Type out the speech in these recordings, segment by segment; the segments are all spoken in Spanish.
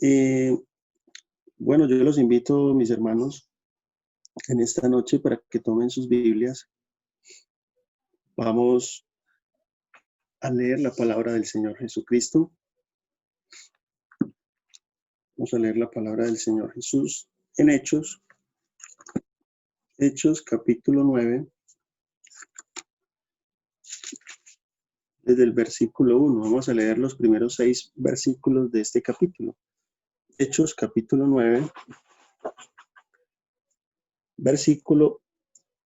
Eh, bueno, yo los invito, mis hermanos, en esta noche para que tomen sus Biblias. Vamos a leer la palabra del Señor Jesucristo. Vamos a leer la palabra del Señor Jesús en Hechos capítulo 9, desde el versículo 1. Vamos a leer los primeros 6 versículos de este capítulo. Hechos capítulo 9, versículo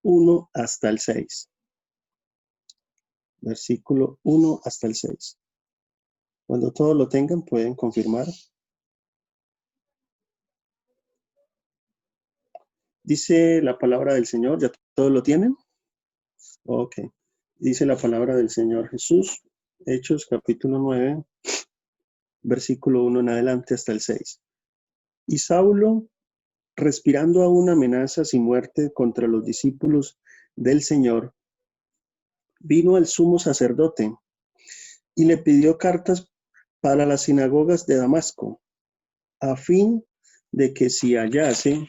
1 hasta el 6. Versículo 1 hasta el 6. Cuando todos lo tengan, pueden confirmar. Dice la palabra del Señor, ¿ya todos lo tienen? Ok. Dice la palabra del Señor Jesús, Hechos capítulo 9, versículo 1 en adelante hasta el 6. Y Saulo, respirando aún amenazas y muerte contra los discípulos del Señor, vino al sumo sacerdote y le pidió cartas para las sinagogas de Damasco, a fin de que si hallase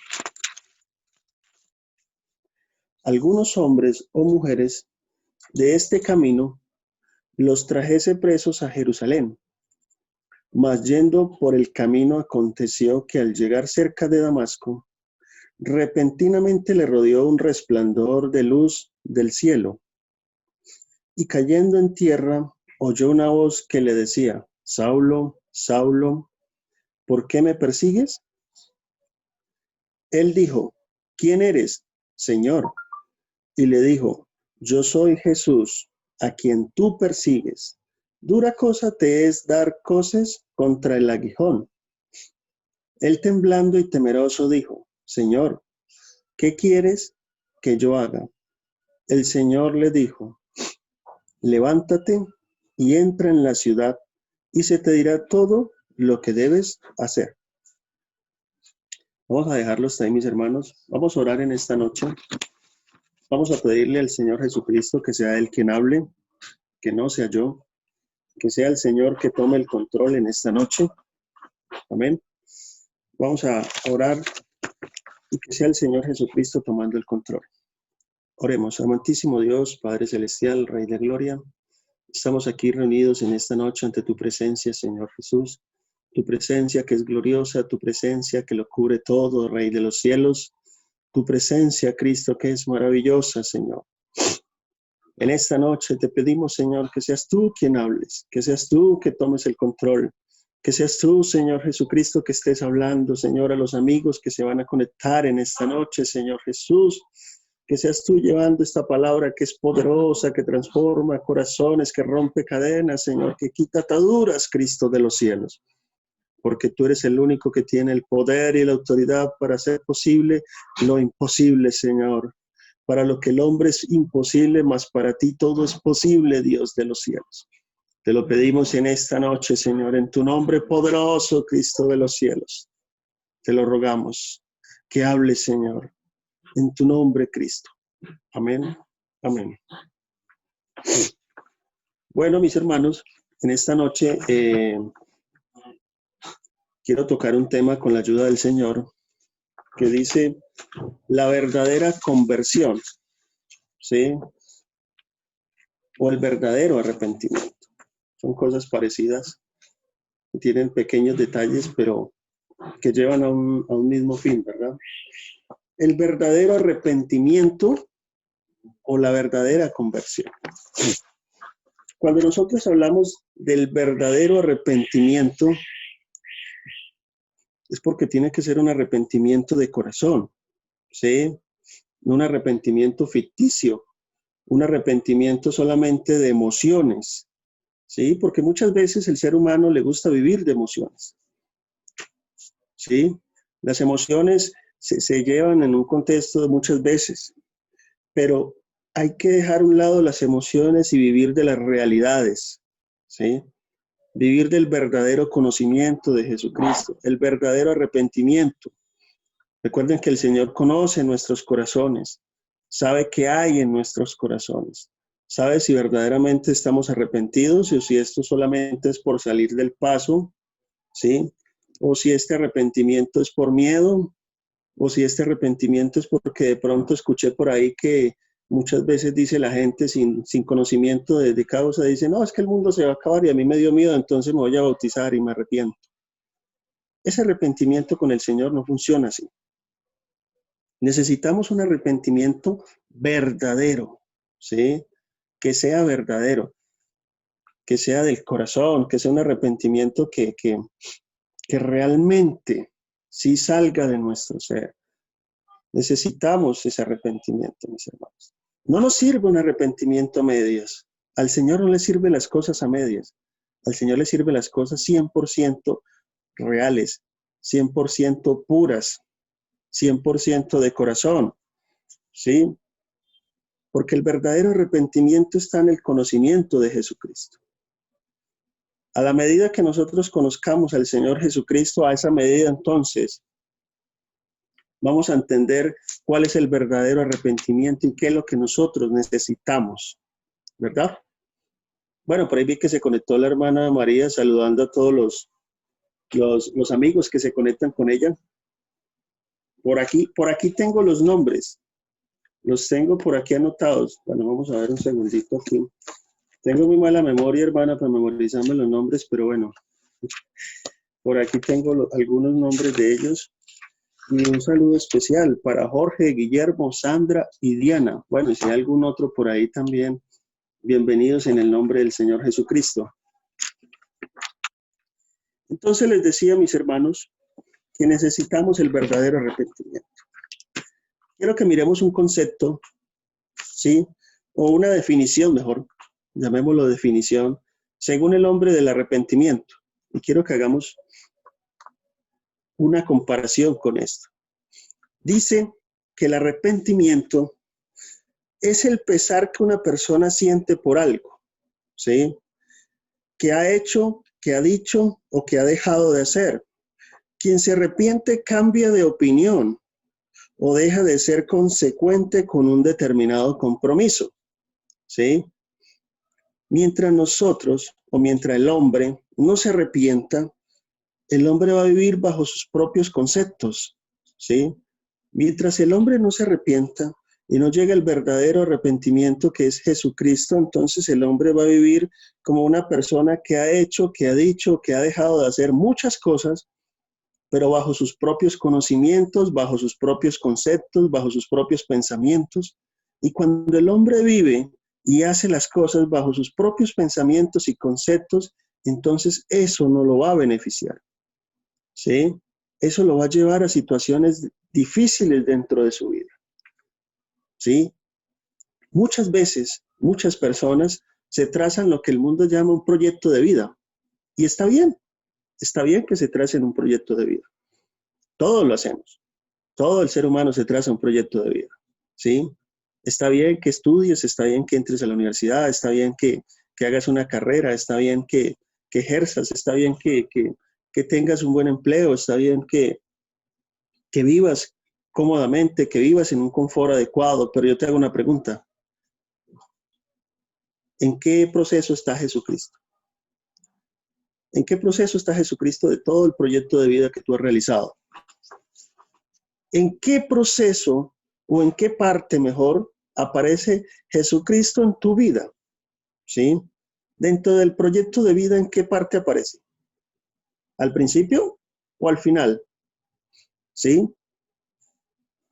algunos hombres o mujeres de este camino, los trajese presos a Jerusalén. Mas yendo por el camino aconteció que al llegar cerca de Damasco, repentinamente le rodeó un resplandor de luz del cielo, y cayendo en tierra, oyó una voz que le decía: Saulo, Saulo, ¿por qué me persigues? Él dijo: ¿Quién eres, Señor? Y le dijo: Yo soy Jesús, a quien tú persigues. Dura cosa te es dar coces contra el aguijón. Él temblando y temeroso dijo: Señor, ¿qué quieres que yo haga? El Señor le dijo: Levántate y entra en la ciudad, y se te dirá todo lo que debes hacer. Vamos a dejarlo hasta ahí, mis hermanos. Vamos a orar en esta noche. Vamos a pedirle al Señor Jesucristo que sea Él quien hable, que no sea yo, que sea el Señor que tome el control en esta noche. Amén. Vamos a orar y que sea el Señor Jesucristo tomando el control. Oremos. Amantísimo Dios, Padre Celestial, Rey de Gloria, estamos aquí reunidos en esta noche ante tu presencia, Señor Jesús. Tu presencia que es gloriosa, tu presencia que lo cubre todo, Rey de los cielos. Tu presencia, Cristo, que es maravillosa, Señor. En esta noche te pedimos, Señor, que seas tú quien hables, que seas tú que tomes el control, que seas tú, Señor Jesucristo, que estés hablando, Señor, a los amigos que se van a conectar en esta noche, Señor Jesús. Que seas tú llevando esta palabra que es poderosa, que transforma corazones, que rompe cadenas, Señor, que quita ataduras, Cristo de los cielos. Porque tú eres el único que tiene el poder y la autoridad para hacer posible lo imposible, Señor. Para lo que el hombre es imposible, mas para ti todo es posible, Dios de los cielos. Te lo pedimos en esta noche, Señor, en tu nombre poderoso, Cristo de los cielos. Te lo rogamos, que hables, Señor, en tu nombre, Cristo. Amén. Amén. Bueno, mis hermanos, en esta noche quiero tocar un tema con la ayuda del Señor que dice la verdadera conversión, ¿sí? O el verdadero arrepentimiento. Son cosas parecidas, que tienen pequeños detalles, pero que llevan a un mismo fin, ¿verdad? El verdadero arrepentimiento o la verdadera conversión. Cuando nosotros hablamos del verdadero arrepentimiento, es porque tiene que ser un arrepentimiento de corazón, ¿sí? No un arrepentimiento ficticio, un arrepentimiento solamente de emociones, ¿sí? Porque muchas veces el ser humano le gusta vivir de emociones, ¿sí? Las emociones se llevan en un contexto de muchas veces, pero hay que dejar a un lado las emociones y vivir de las realidades, ¿sí? Vivir del verdadero conocimiento de Jesucristo, el verdadero arrepentimiento. Recuerden que el Señor conoce nuestros corazones, sabe qué hay en nuestros corazones, sabe si verdaderamente estamos arrepentidos o si esto solamente es por salir del paso, ¿sí? o si este arrepentimiento es por miedo, o si este arrepentimiento es porque de pronto escuché por ahí que muchas veces dice la gente sin conocimiento de causa, dice, no, es que el mundo se va a acabar y a mí me dio miedo, entonces me voy a bautizar y me arrepiento. Ese arrepentimiento con el Señor no funciona así. Necesitamos un arrepentimiento verdadero, ¿sí? Que sea verdadero, que sea del corazón, que sea un arrepentimiento que realmente sí salga de nuestro ser. Necesitamos ese arrepentimiento, mis hermanos. No nos sirve un arrepentimiento a medias. Al Señor no le sirven las cosas a medias. Al Señor le sirven las cosas 100% reales, 100% puras, 100% de corazón, ¿sí? Porque el verdadero arrepentimiento está en el conocimiento de Jesucristo. A la medida que nosotros conozcamos al Señor Jesucristo, a esa medida entonces vamos a entender cuál es el verdadero arrepentimiento y qué es lo que nosotros necesitamos, ¿verdad? Bueno, por ahí vi que se conectó la hermana María saludando a todos los amigos que se conectan con ella. Por aquí tengo los nombres, los tengo por aquí anotados. Bueno, vamos a ver un segundito aquí. Tengo muy mala memoria, hermana, para memorizarme los nombres, pero bueno, por aquí tengo algunos nombres de ellos. Y un saludo especial para Jorge, Guillermo, Sandra y Diana. Bueno, y si hay algún otro por ahí también, bienvenidos en el nombre del Señor Jesucristo. Entonces les decía, mis hermanos, que necesitamos el verdadero arrepentimiento. Quiero que miremos un concepto, ¿sí? O una definición, mejor, llamémoslo definición, según el hombre del arrepentimiento. Y quiero que hagamos una comparación con esto. Dice que el arrepentimiento es el pesar que una persona siente por algo, ¿sí? Que ha hecho, que ha dicho o que ha dejado de hacer. Quien se arrepiente cambia de opinión o deja de ser consecuente con un determinado compromiso, ¿sí? Mientras nosotros o mientras el hombre no se arrepienta, el hombre va a vivir bajo sus propios conceptos, ¿sí? Mientras el hombre no se arrepienta y no llega el verdadero arrepentimiento que es Jesucristo, entonces el hombre va a vivir como una persona que ha hecho, que ha dicho, que ha dejado de hacer muchas cosas, pero bajo sus propios conocimientos, bajo sus propios conceptos, bajo sus propios pensamientos. Y cuando el hombre vive y hace las cosas bajo sus propios pensamientos y conceptos, entonces eso no lo va a beneficiar, ¿sí? Eso lo va a llevar a situaciones difíciles dentro de su vida, ¿sí? Muchas veces, muchas personas se trazan lo que el mundo llama un proyecto de vida. Y está bien que se tracen un proyecto de vida. Todos lo hacemos. Todo el ser humano se traza un proyecto de vida, ¿sí? Está bien que estudies, está bien que entres a la universidad, está bien que hagas una carrera, está bien que ejerzas, está bien que tengas un buen empleo, está bien que vivas cómodamente, que vivas en un confort adecuado, pero yo te hago una pregunta. ¿En qué proceso está Jesucristo? ¿En qué proceso está Jesucristo de todo el proyecto de vida que tú has realizado? ¿En qué proceso o en qué parte mejor aparece Jesucristo en tu vida? ¿Sí? Dentro del proyecto de vida, ¿en qué parte aparece? ¿Al principio o al final? ¿Sí?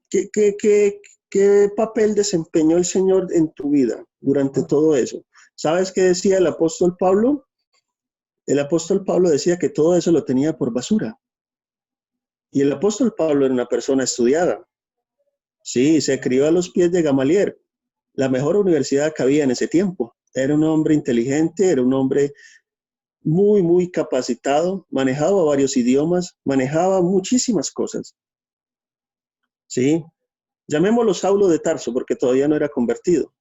¿Qué papel desempeñó el Señor en tu vida durante todo eso? ¿Sabes qué decía el apóstol Pablo? El apóstol Pablo decía que todo eso lo tenía por basura. Y el apóstol Pablo era una persona estudiada. Sí, se crió a los pies de Gamaliel, la mejor universidad que había en ese tiempo. Era un hombre inteligente, era un hombre muy, muy capacitado, manejaba varios idiomas, manejaba muchísimas cosas. ¿Sí? Llamémoslo Saulo de Tarso, porque todavía no era convertido.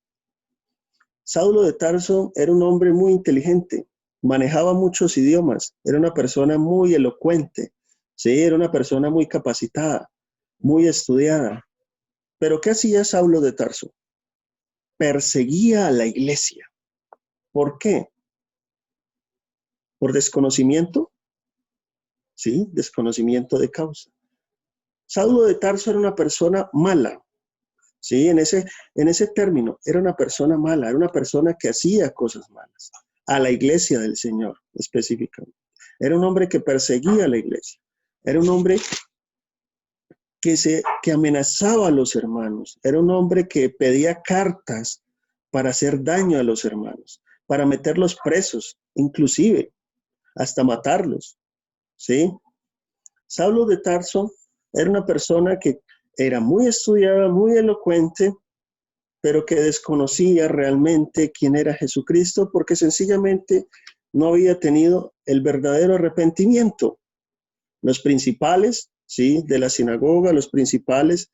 Saulo de Tarso era un hombre muy inteligente, manejaba muchos idiomas, era una persona muy elocuente, ¿sí? Era una persona muy capacitada, muy estudiada. Pero ¿qué hacía Saulo de Tarso? Perseguía a la iglesia. ¿Por qué? ¿Por desconocimiento? ¿sí? Desconocimiento de causa. Saulo de Tarso era una persona mala, ¿sí? En ese término, era una persona mala, era una persona que hacía cosas malas, a la iglesia del Señor específicamente. Era un hombre que perseguía a la iglesia, era un hombre que amenazaba a los hermanos, era un hombre que pedía cartas para hacer daño a los hermanos, para meterlos presos, inclusive hasta matarlos, ¿sí? Saulo de Tarso era una persona que era muy estudiada, muy elocuente, pero que desconocía realmente quién era Jesucristo porque sencillamente no había tenido el verdadero arrepentimiento. Los principales, ¿sí? De la sinagoga, los principales,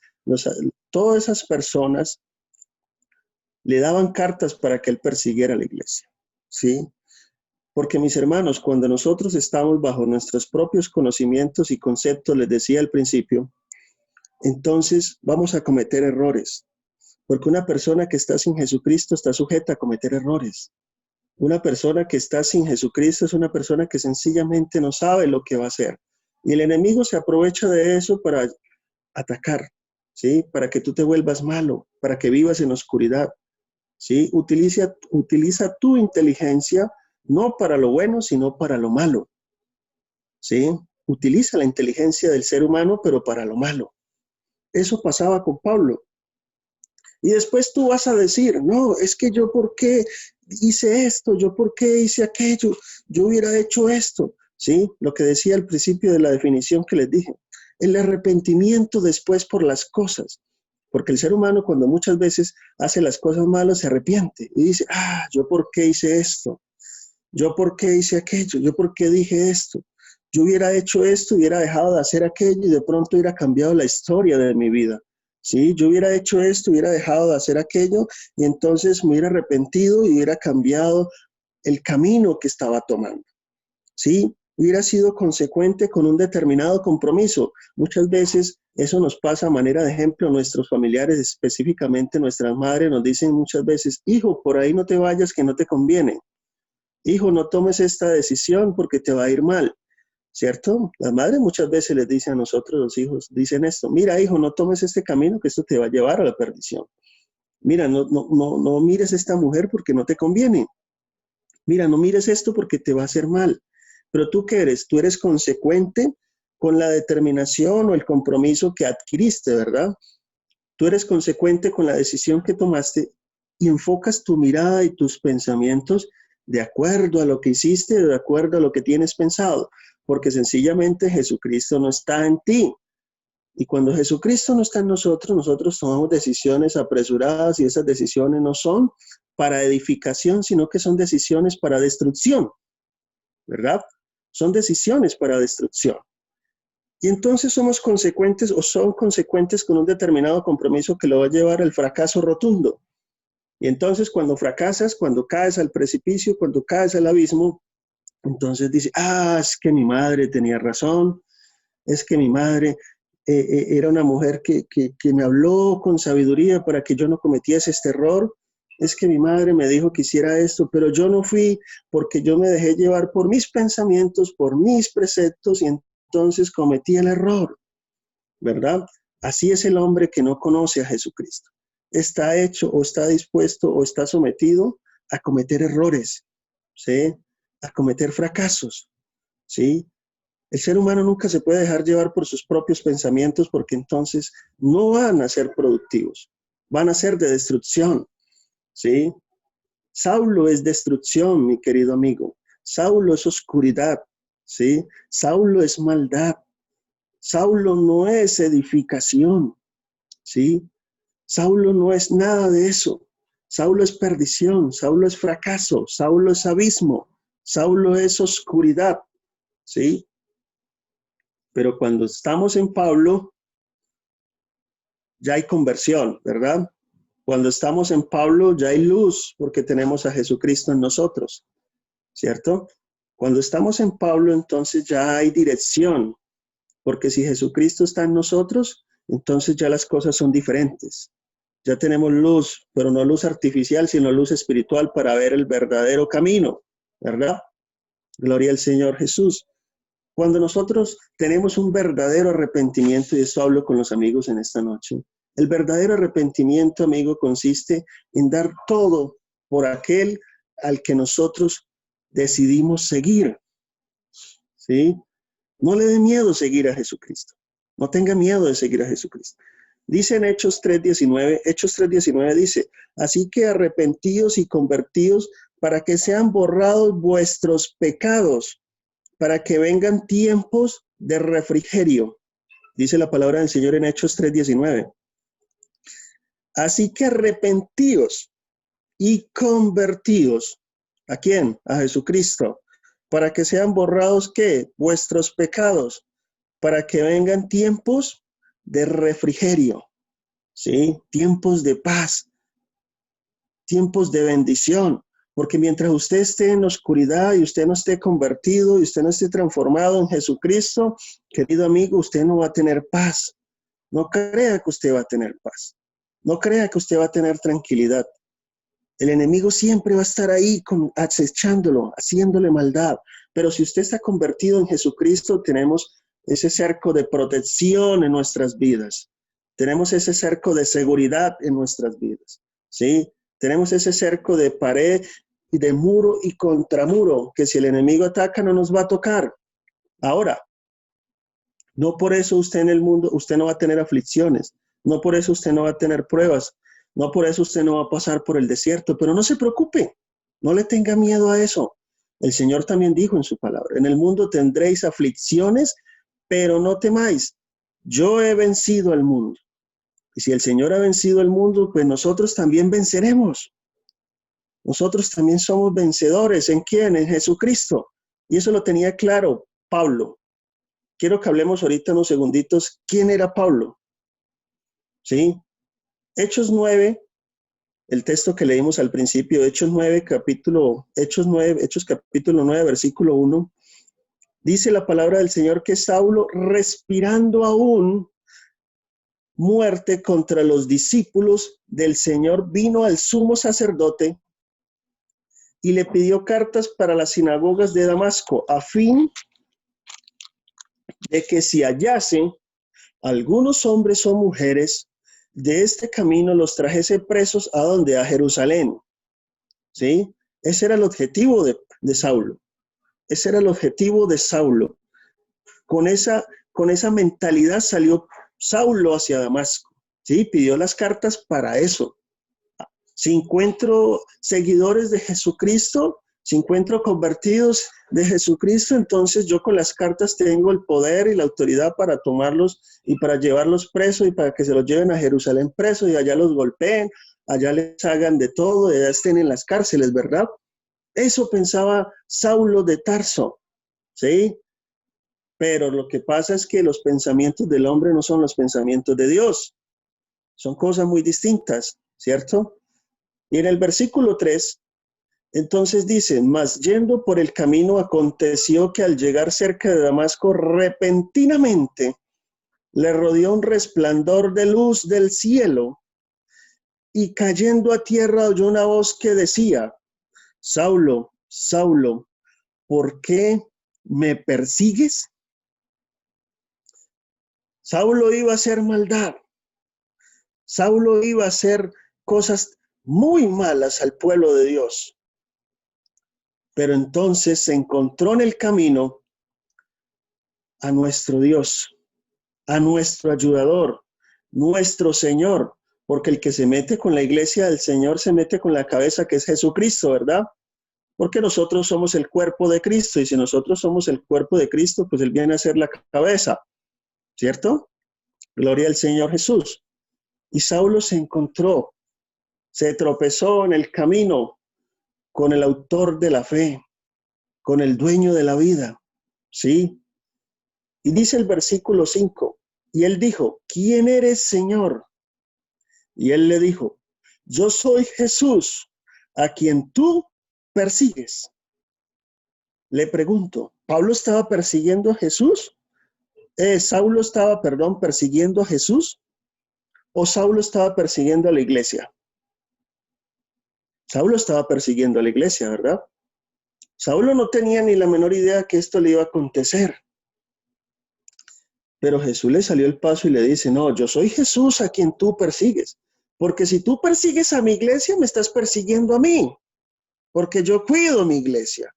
todas esas personas le daban cartas para que él persiguiera a la iglesia, ¿sí? Porque mis hermanos, cuando nosotros estamos bajo nuestros propios conocimientos y conceptos, les decía al principio, entonces vamos a cometer errores. Porque una persona que está sin Jesucristo está sujeta a cometer errores. Una persona que está sin Jesucristo es una persona que sencillamente no sabe lo que va a hacer. Y el enemigo se aprovecha de eso para atacar, ¿sí? Para que tú te vuelvas malo, para que vivas en oscuridad, ¿sí? Utiliza tu inteligencia no para lo bueno, sino para lo malo, ¿sí? Utiliza la inteligencia del ser humano, pero para lo malo. Eso pasaba con Pablo. Y después tú vas a decir, no, es que yo por qué hice esto, yo por qué hice aquello, yo hubiera hecho esto, ¿sí? Lo que decía al principio de la definición que les dije, el arrepentimiento después por las cosas, porque el ser humano cuando muchas veces hace las cosas malas se arrepiente y dice, yo por qué hice esto, yo por qué hice aquello, yo por qué dije esto, yo hubiera hecho esto, hubiera dejado de hacer aquello y de pronto hubiera cambiado la historia de mi vida. Sí, yo hubiera hecho esto, hubiera dejado de hacer aquello y entonces me hubiera arrepentido y hubiera cambiado el camino que estaba tomando. Sí, hubiera sido consecuente con un determinado compromiso. Muchas veces eso nos pasa a manera de ejemplo. Nuestros familiares, específicamente nuestras madres, nos dicen muchas veces, hijo, por ahí no te vayas que no te conviene. Hijo, no tomes esta decisión porque te va a ir mal. ¿Cierto? Las madres muchas veces les dicen a nosotros, los hijos, dicen esto, mira hijo, no tomes este camino que esto te va a llevar a la perdición. Mira, no mires a esta mujer porque no te conviene. Mira, no mires esto porque te va a hacer mal. Pero tú ¿qué eres? Tú eres consecuente con la determinación o el compromiso que adquiriste, ¿verdad? Tú eres consecuente con la decisión que tomaste y enfocas tu mirada y tus pensamientos de acuerdo a lo que hiciste, de acuerdo a lo que tienes pensado, porque sencillamente Jesucristo no está en ti. Y cuando Jesucristo no está en nosotros, nosotros tomamos decisiones apresuradas y esas decisiones no son para edificación, sino que son decisiones para destrucción, ¿verdad? Son decisiones para destrucción. Y entonces somos consecuentes o son consecuentes con un determinado compromiso que lo va a llevar al fracaso rotundo. Y entonces cuando fracasas, cuando caes al precipicio, cuando caes al abismo, entonces dice, es que mi madre tenía razón, es que mi madre era una mujer que me habló con sabiduría para que yo no cometiese este error, es que mi madre me dijo que hiciera esto, pero yo no fui porque yo me dejé llevar por mis pensamientos, por mis preceptos y entonces cometí el error, ¿verdad? Así es el hombre que no conoce a Jesucristo. Está hecho o está dispuesto o está sometido a cometer errores, ¿sí? A cometer fracasos, ¿sí? El ser humano nunca se puede dejar llevar por sus propios pensamientos porque entonces no van a ser productivos, van a ser de destrucción, ¿sí? Saulo es destrucción, mi querido amigo. Saulo es oscuridad, ¿sí? Saulo es maldad. Saulo no es edificación, ¿sí? Saulo no es nada de eso. Saulo es perdición, Saulo es fracaso, Saulo es abismo, Saulo es oscuridad, ¿sí? Pero cuando estamos en Pablo, ya hay conversión, ¿verdad? Cuando estamos en Pablo, ya hay luz porque tenemos a Jesucristo en nosotros, ¿cierto? Cuando estamos en Pablo, entonces ya hay dirección, porque si Jesucristo está en nosotros, entonces ya las cosas son diferentes. Ya tenemos luz, pero no luz artificial, sino luz espiritual para ver el verdadero camino, ¿verdad? Gloria al Señor Jesús. Cuando nosotros tenemos un verdadero arrepentimiento, y esto hablo con los amigos en esta noche, el verdadero arrepentimiento, amigo, consiste en dar todo por aquel al que nosotros decidimos seguir, ¿sí? No le dé miedo seguir a Jesucristo. No tenga miedo de seguir a Jesucristo. Dice en Hechos 3:19 dice, así que arrepentíos y convertíos para que sean borrados vuestros pecados, para que vengan tiempos de refrigerio. Dice la palabra del Señor en Hechos 3:19. Así que arrepentíos y convertíos. ¿A quién? A Jesucristo. Para que sean borrados, ¿qué? Vuestros pecados. Para que vengan tiempos de refrigerio. ¿Sí? Tiempos de paz. Tiempos de bendición. Porque mientras usted esté en la oscuridad y usted no esté convertido y usted no esté transformado en Jesucristo, querido amigo, usted no va a tener paz. No crea que usted va a tener paz. No crea que usted va a tener tranquilidad. El enemigo siempre va a estar ahí acechándolo, haciéndole maldad. Pero si usted está convertido en Jesucristo, tenemos ese cerco de protección en nuestras vidas. Tenemos ese cerco de seguridad en nuestras vidas. ¿Sí? Tenemos ese cerco de pared y de muro y contramuro, que si el enemigo ataca no nos va a tocar. Ahora, no por eso usted en el mundo, usted no va a tener aflicciones. No por eso usted no va a tener pruebas. No por eso usted no va a pasar por el desierto. Pero no se preocupe. No le tenga miedo a eso. El Señor también dijo en su palabra, en el mundo tendréis aflicciones, pero no temáis. Yo he vencido al mundo. Y si el Señor ha vencido al mundo, pues nosotros también venceremos. Nosotros también somos vencedores. ¿En quién? En Jesucristo. Y eso lo tenía claro Pablo. Quiero que hablemos ahorita unos segunditos. ¿Quién era Pablo? ¿Sí? Hechos 9, el texto que leímos al principio, Hechos capítulo 9, versículo 1, dice la palabra del Señor que Saulo, respirando aún muerte contra los discípulos del Señor, vino al sumo sacerdote y le pidió cartas para las sinagogas de Damasco, a fin de que si hallase algunos hombres o mujeres de este camino, los trajese presos a donde, a Jerusalén. ¿Sí? Ese era el objetivo de Saulo. Ese era el objetivo de Saulo. Con esa mentalidad salió Saulo hacia Damasco. ¿Sí? Pidió las cartas para eso. Si encuentro seguidores de Jesucristo, si encuentro convertidos de Jesucristo, entonces yo con las cartas tengo el poder y la autoridad para tomarlos y para llevarlos presos y para que se los lleven a Jerusalén presos y allá los golpeen, allá les hagan de todo y allá estén en las cárceles, ¿verdad? Eso pensaba Saulo de Tarso, ¿sí? Pero lo que pasa es que los pensamientos del hombre no son los pensamientos de Dios. Son cosas muy distintas, ¿cierto? Y en el versículo 3, entonces dice, mas yendo por el camino aconteció que al llegar cerca de Damasco, repentinamente le rodeó un resplandor de luz del cielo y cayendo a tierra oyó una voz que decía, Saulo, Saulo, ¿por qué me persigues? Saulo iba a hacer maldad. Saulo iba a hacer cosas muy malas al pueblo de Dios. Pero entonces se encontró en el camino a nuestro Dios, a nuestro ayudador, nuestro Señor, porque el que se mete con la iglesia del Señor se mete con la cabeza que es Jesucristo, ¿verdad? Porque nosotros somos el cuerpo de Cristo y si nosotros somos el cuerpo de Cristo, pues Él viene a ser la cabeza, ¿cierto? Gloria al Señor Jesús. Y Saulo se encontró, se tropezó en el camino con el autor de la fe, con el dueño de la vida, ¿sí? Y dice el versículo 5, y él dijo, ¿quién eres, Señor? Y él le dijo, yo soy Jesús, a quien tú persigues. Le pregunto, ¿Pablo estaba persiguiendo a Jesús? ¿Saulo estaba, persiguiendo a Jesús? ¿O Saulo estaba persiguiendo a la iglesia? Saulo estaba persiguiendo a la iglesia, ¿verdad? Saulo no tenía ni la menor idea que esto le iba a acontecer. Pero Jesús le salió el paso y le dice, no, yo soy Jesús a quien tú persigues. Porque si tú persigues a mi iglesia, me estás persiguiendo a mí. Porque yo cuido mi iglesia.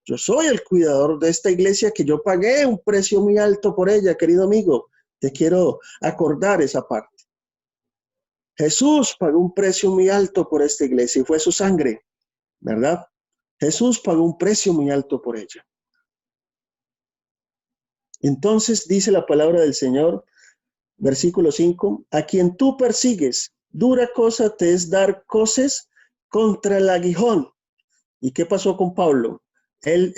Yo soy el cuidador de esta iglesia que yo pagué un precio muy alto por ella, querido amigo. Te quiero acordar esa parte. Jesús pagó un precio muy alto por esta iglesia y fue su sangre, ¿verdad? Jesús pagó un precio muy alto por ella. Entonces dice la palabra del Señor, versículo 5, a quien tú persigues, dura cosa te es dar coces contra el aguijón. ¿Y qué pasó con Pablo?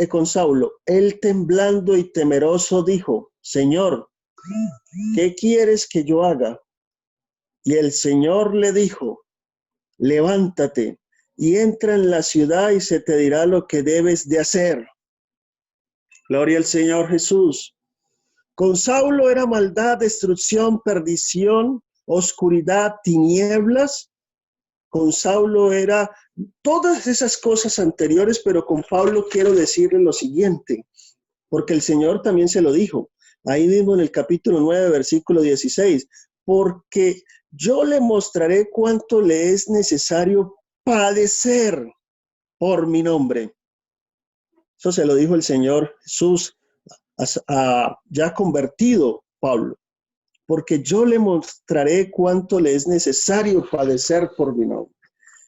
Con Saulo, él temblando y temeroso dijo, Señor, ¿qué quieres que yo haga? Y el Señor le dijo, levántate y entra en la ciudad y se te dirá lo que debes de hacer. Gloria al Señor Jesús. Con Saulo era maldad, destrucción, perdición, oscuridad, tinieblas. Con Saulo era todas esas cosas anteriores, pero con Pablo quiero decirle lo siguiente, porque el Señor también se lo dijo, ahí mismo en el capítulo 9, versículo 16, porque yo le mostraré cuánto le es necesario padecer por mi nombre. Eso se lo dijo el Señor Jesús ya convertido Pablo, porque yo le mostraré cuánto le es necesario padecer por mi nombre.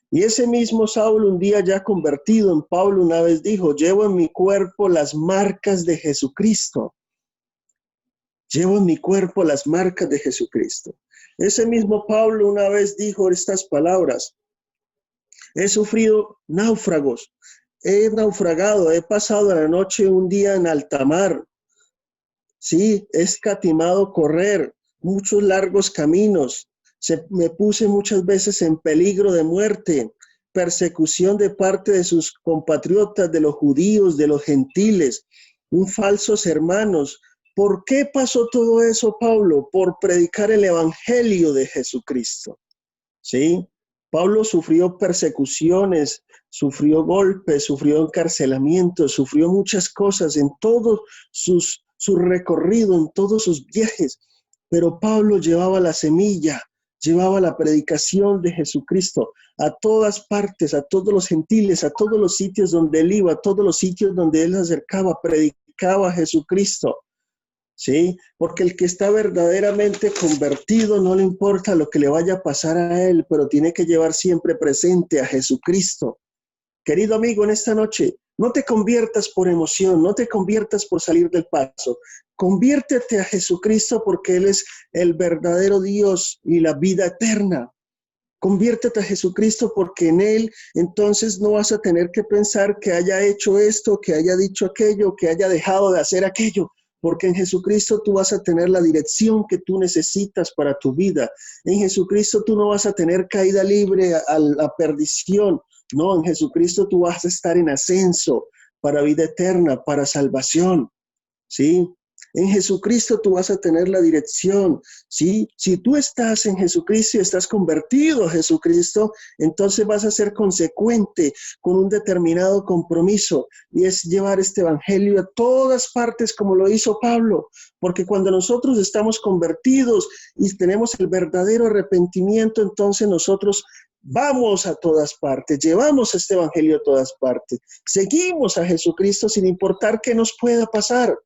Y ese mismo Saulo, un día ya convertido en Pablo, una vez dijo, llevo en mi cuerpo las marcas de Jesucristo. Llevo en mi cuerpo las marcas de Jesucristo. Ese mismo Pablo una vez dijo estas palabras, he sufrido náufragos, he naufragado, he pasado la noche un día en alta mar. Sí, he escatimado correr muchos largos caminos. Me puse muchas veces en peligro de muerte, persecución de parte de sus compatriotas, de los judíos, de los gentiles, falsos hermanos. ¿Por qué pasó todo eso, Pablo? Por predicar el evangelio de Jesucristo. ¿Sí? Pablo sufrió persecuciones, sufrió golpes, sufrió encarcelamiento, sufrió muchas cosas en todo su recorrido, en todos sus viajes. Pero Pablo llevaba la semilla, llevaba la predicación de Jesucristo a todas partes, a todos los gentiles, a todos los sitios donde él iba, a todos los sitios donde él se acercaba, predicaba a Jesucristo. ¿Sí? Porque el que está verdaderamente convertido no le importa lo que le vaya a pasar a él, pero tiene que llevar siempre presente a Jesucristo. Querido amigo, en esta noche, no te conviertas por emoción, no te conviertas por salir del paso. Conviértete a Jesucristo porque Él es el verdadero Dios y la vida eterna. Conviértete a Jesucristo porque en Él entonces no vas a tener que pensar que haya hecho esto, que haya dicho aquello, que haya dejado de hacer aquello. Porque en Jesucristo tú vas a tener la dirección que tú necesitas para tu vida. En Jesucristo tú no vas a tener caída libre a la perdición. No, en Jesucristo tú vas a estar en ascenso para vida eterna, para salvación. ¿Sí? En Jesucristo tú vas a tener la dirección, ¿sí? Si tú estás en Jesucristo y estás convertido a Jesucristo, entonces vas a ser consecuente con un determinado compromiso y es llevar este evangelio a todas partes como lo hizo Pablo, porque cuando nosotros estamos convertidos y tenemos el verdadero arrepentimiento, entonces nosotros vamos a todas partes, llevamos este evangelio a todas partes, seguimos a Jesucristo sin importar qué nos pueda pasar.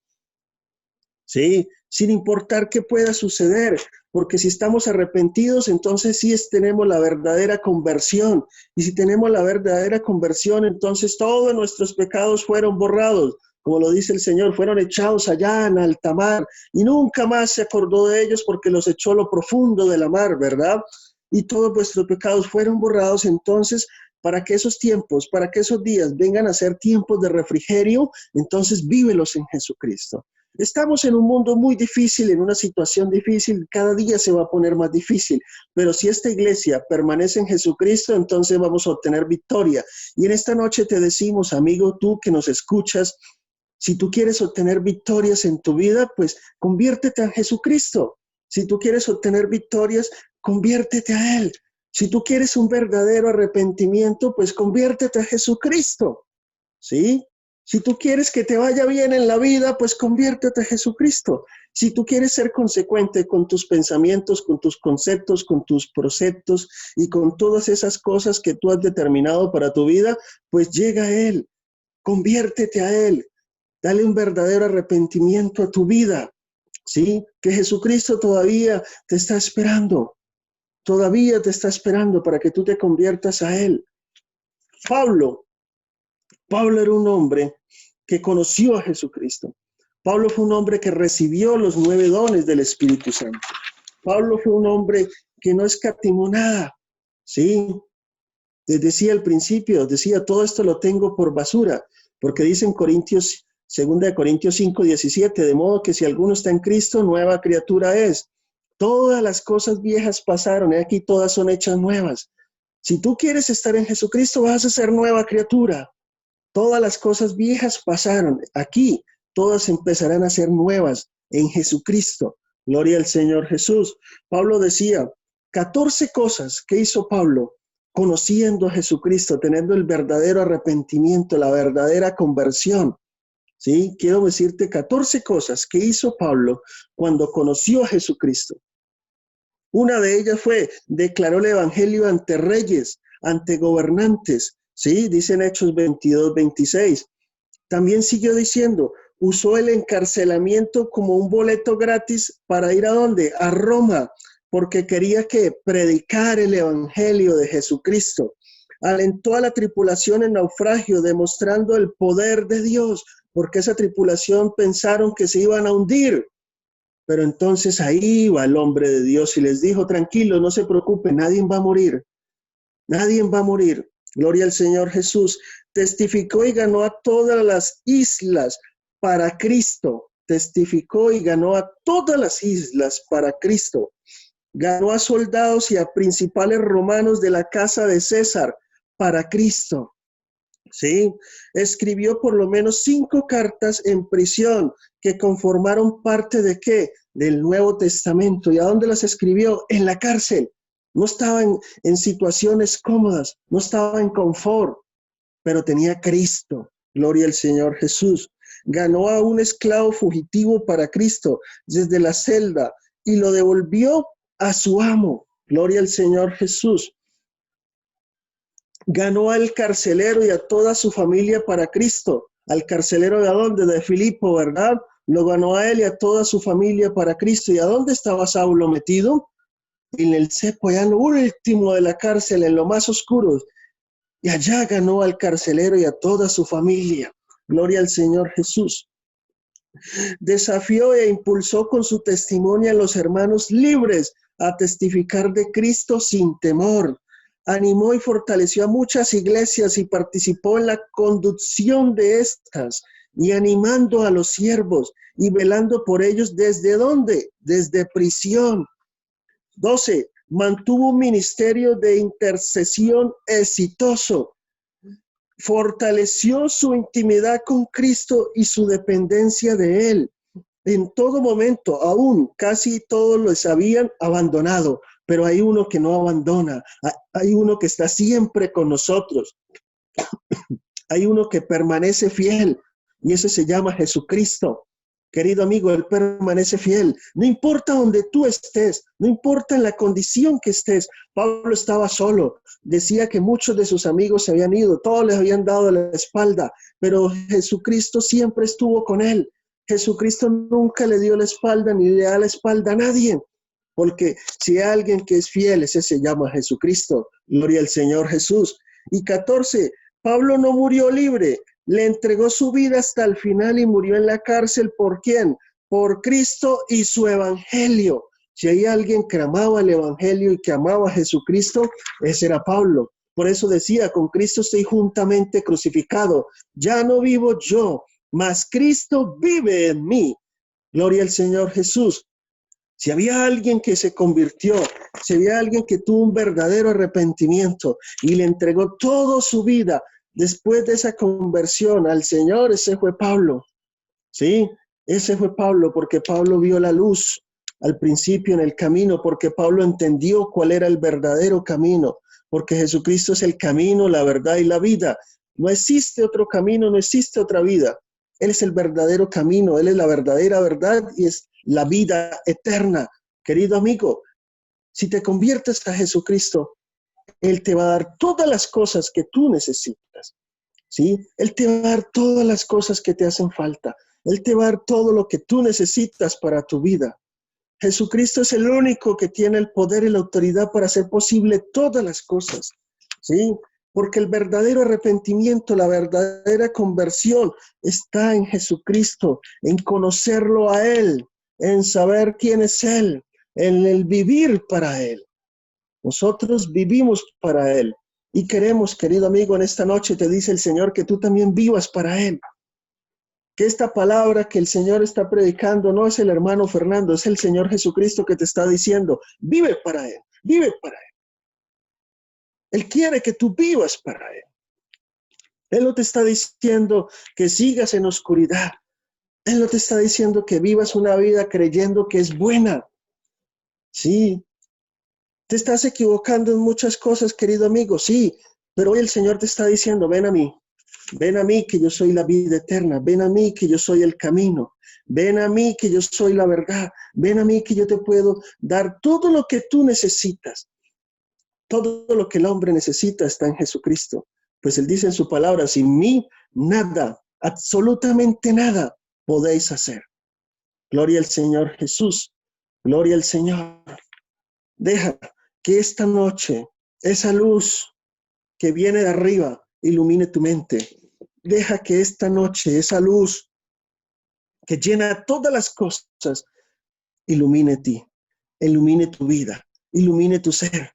¿Sí? Sin importar qué pueda suceder, porque si estamos arrepentidos, entonces sí tenemos la verdadera conversión, y si tenemos la verdadera conversión, entonces todos nuestros pecados fueron borrados, como lo dice el Señor, fueron echados allá en alta mar, y nunca más se acordó de ellos porque los echó a lo profundo de la mar, ¿verdad? Y todos vuestros pecados fueron borrados, entonces para que esos tiempos, para que esos días vengan a ser tiempos de refrigerio, entonces vívelos en Jesucristo. Estamos en un mundo muy difícil, en una situación difícil, cada día se va a poner más difícil, pero si esta iglesia permanece en Jesucristo, entonces vamos a obtener victoria. Y en esta noche te decimos, amigo, tú que nos escuchas, si tú quieres obtener victorias en tu vida, pues conviértete a Jesucristo. Si tú quieres obtener victorias, conviértete a Él. Si tú quieres un verdadero arrepentimiento, pues conviértete a Jesucristo. ¿Sí? Si tú quieres que te vaya bien en la vida, pues conviértete a Jesucristo. Si tú quieres ser consecuente con tus pensamientos, con tus conceptos, con tus preceptos y con todas esas cosas que tú has determinado para tu vida, pues llega a Él, conviértete a Él, dale un verdadero arrepentimiento a tu vida, ¿sí? Que Jesucristo todavía te está esperando para que tú te conviertas a Él. Pablo era un hombre que conoció a Jesucristo. Pablo fue un hombre que recibió los 9 dones del Espíritu Santo. Pablo fue un hombre que no escatimó nada, ¿sí? Les decía al principio, decía, todo esto lo tengo por basura, porque dice en Corintios, 2 Corintios 5:17, de modo que si alguno está en Cristo, nueva criatura es. Todas las cosas viejas pasaron y aquí todas son hechas nuevas. Si tú quieres estar en Jesucristo, vas a ser nueva criatura. Todas las cosas viejas pasaron. Aquí todas empezarán a ser nuevas en Jesucristo. Gloria al Señor Jesús. Pablo decía, 14 cosas que hizo Pablo conociendo a Jesucristo, teniendo el verdadero arrepentimiento, la verdadera conversión. ¿Sí? Quiero decirte 14 cosas que hizo Pablo cuando conoció a Jesucristo. Una de ellas fue, declaró el evangelio ante reyes, ante gobernantes, ¿sí? Dice en Hechos 22:26. También siguió diciendo, usó el encarcelamiento como un boleto gratis para ir ¿a dónde? A Roma, porque quería que predicar el evangelio de Jesucristo. Alentó a la tripulación en naufragio, demostrando el poder de Dios, porque esa tripulación pensaron que se iban a hundir. Pero entonces ahí va el hombre de Dios y les dijo, tranquilo, no se preocupen, nadie va a morir. Nadie va a morir. Gloria al Señor Jesús. Testificó y ganó a todas las islas para Cristo. Testificó y ganó a todas las islas para Cristo. Ganó a soldados y a principales romanos de la casa de César para Cristo. ¿Sí? Escribió por lo menos 5 cartas en prisión que conformaron parte ¿de qué? Del Nuevo Testamento. ¿Y a dónde las escribió? En la cárcel. No estaba en situaciones cómodas, no estaba en confort, pero tenía Cristo. Gloria al Señor Jesús. Ganó a un esclavo fugitivo para Cristo desde la celda y lo devolvió a su amo. Gloria al Señor Jesús. Ganó al carcelero y a toda su familia para Cristo. Al carcelero ¿de dónde? De Filipo, ¿verdad? Lo ganó a él y a toda su familia para Cristo. ¿Y a dónde estaba Saulo metido? En el cepo, allá en lo último de la cárcel, en lo más oscuro. Y allá ganó al carcelero y a toda su familia. Gloria al Señor Jesús. Desafió e impulsó con su testimonio a los hermanos libres a testificar de Cristo sin temor. Animó y fortaleció a muchas iglesias y participó en la conducción de estas y animando a los siervos y velando por ellos. ¿Desde dónde? Desde prisión. 12. Mantuvo un ministerio de intercesión exitoso. Fortaleció su intimidad con Cristo y su dependencia de Él. En todo momento, aún casi todos los habían abandonado, pero hay uno que no abandona. Hay uno que está siempre con nosotros. Hay uno que permanece fiel y ese se llama Jesucristo. Querido amigo, Él permanece fiel. No importa donde tú estés, no importa en la condición que estés. Pablo estaba solo. Decía que muchos de sus amigos se habían ido, todos les habían dado la espalda, pero Jesucristo siempre estuvo con él. Jesucristo nunca le dio la espalda ni le da la espalda a nadie. Porque si hay alguien que es fiel, ese se llama Jesucristo. Gloria al Señor Jesús. Y 14, Pablo no murió libre. Le entregó su vida hasta el final y murió en la cárcel. ¿Por quién? Por Cristo y su evangelio. Si hay alguien que amaba el evangelio y que amaba a Jesucristo, ese era Pablo. Por eso decía, con Cristo estoy juntamente crucificado. Ya no vivo yo, mas Cristo vive en mí. Gloria al Señor Jesús. Si había alguien que se convirtió, si había alguien que tuvo un verdadero arrepentimiento y le entregó toda su vida después de esa conversión al Señor, ese fue Pablo. ¿Sí? Ese fue Pablo, porque Pablo vio la luz al principio en el camino, porque Pablo entendió cuál era el verdadero camino, porque Jesucristo es el camino, la verdad y la vida. No existe otro camino, no existe otra vida. Él es el verdadero camino, Él es la verdadera verdad y es la vida eterna. Querido amigo, si te conviertes a Jesucristo, Él te va a dar todas las cosas que tú necesitas, ¿sí? Él te va a dar todas las cosas que te hacen falta. Él te va a dar todo lo que tú necesitas para tu vida. Jesucristo es el único que tiene el poder y la autoridad para hacer posible todas las cosas, ¿sí? Porque el verdadero arrepentimiento, la verdadera conversión está en Jesucristo, en conocerlo a Él, en saber quién es Él, en el vivir para Él. Nosotros vivimos para Él y queremos, querido amigo, en esta noche te dice el Señor que tú también vivas para Él. Que esta palabra que el Señor está predicando no es el hermano Fernando, es el Señor Jesucristo que te está diciendo, vive para Él, vive para Él. Él quiere que tú vivas para Él. Él no te está diciendo que sigas en oscuridad. Él no te está diciendo que vivas una vida creyendo que es buena. Sí, te estás equivocando en muchas cosas, querido amigo, sí, pero hoy el Señor te está diciendo, ven a mí que yo soy la vida eterna, ven a mí que yo soy el camino, ven a mí que yo soy la verdad, ven a mí que yo te puedo dar todo lo que tú necesitas. Todo lo que el hombre necesita está en Jesucristo. Pues Él dice en su palabra, sin mí nada, absolutamente nada podéis hacer. Gloria al Señor Jesús, gloria al Señor. Deja que esta noche esa luz que viene de arriba ilumine tu mente. Deja que esta noche esa luz que llena todas las cosas ilumine ti, ilumine tu vida, ilumine tu ser.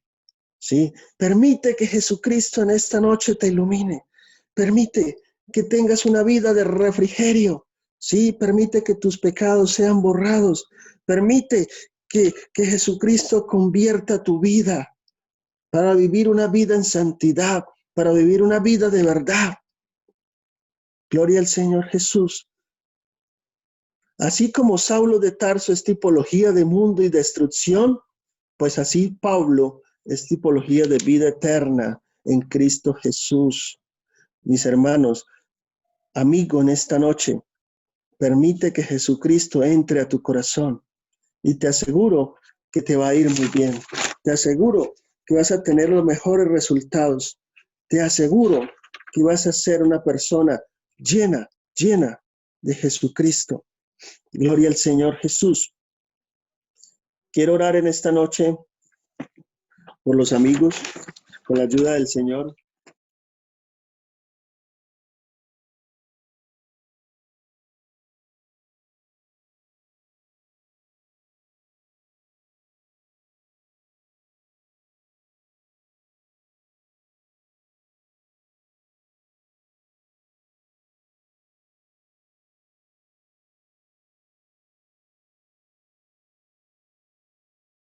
¿Sí? Permite que Jesucristo en esta noche te ilumine. Permite que tengas una vida de refrigerio. ¿Sí? Permite que tus pecados sean borrados. Permite que Jesucristo convierta tu vida para vivir una vida en santidad, para vivir una vida de verdad. Gloria al Señor Jesús. Así como Saulo de Tarso es tipología de mundo y destrucción, pues así Pablo es tipología de vida eterna en Cristo Jesús. Mis hermanos, amigo, en esta noche, permite que Jesucristo entre a tu corazón y te aseguro que te va a ir muy bien. Te aseguro que vas a tener los mejores resultados. Te aseguro que vas a ser una persona llena de Jesucristo. Gloria al Señor Jesús. Quiero orar en esta noche por los amigos, con la ayuda del Señor.